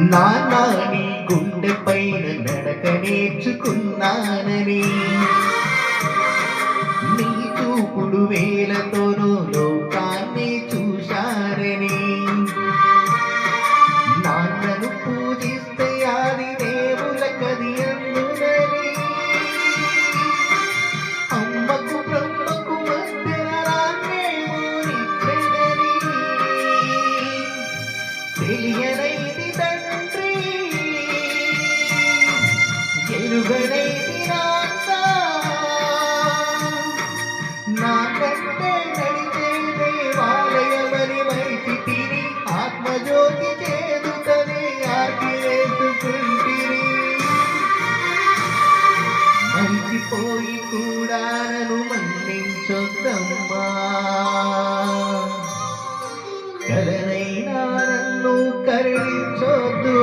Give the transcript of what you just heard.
నాన్న నీ గుండె పైన నడక నేర్చుకున్నానని, నీ చూపుడు వేలతోనూ లోకాన్ని చూశారని, నాన్నను పూజిస్తే ఆది దేవులకది అందునని, అమ్మకు బ్రహ్మకు మధ్యన రాన్నేమోనిచ్చెనని, తెలియనైది తండ్రి ఎరుగనైది నాన్న, నాకంటే నడిచే దేవాలయమని వైచి తిని ఆత్మజ్యోతి చేదుతని ఆకి వేసుకుంటిని, మరిచిపోయి కూడా నన్ను మన్నించొద్దమ్మా, కలనైనా నన్ను కరుణించొద్దు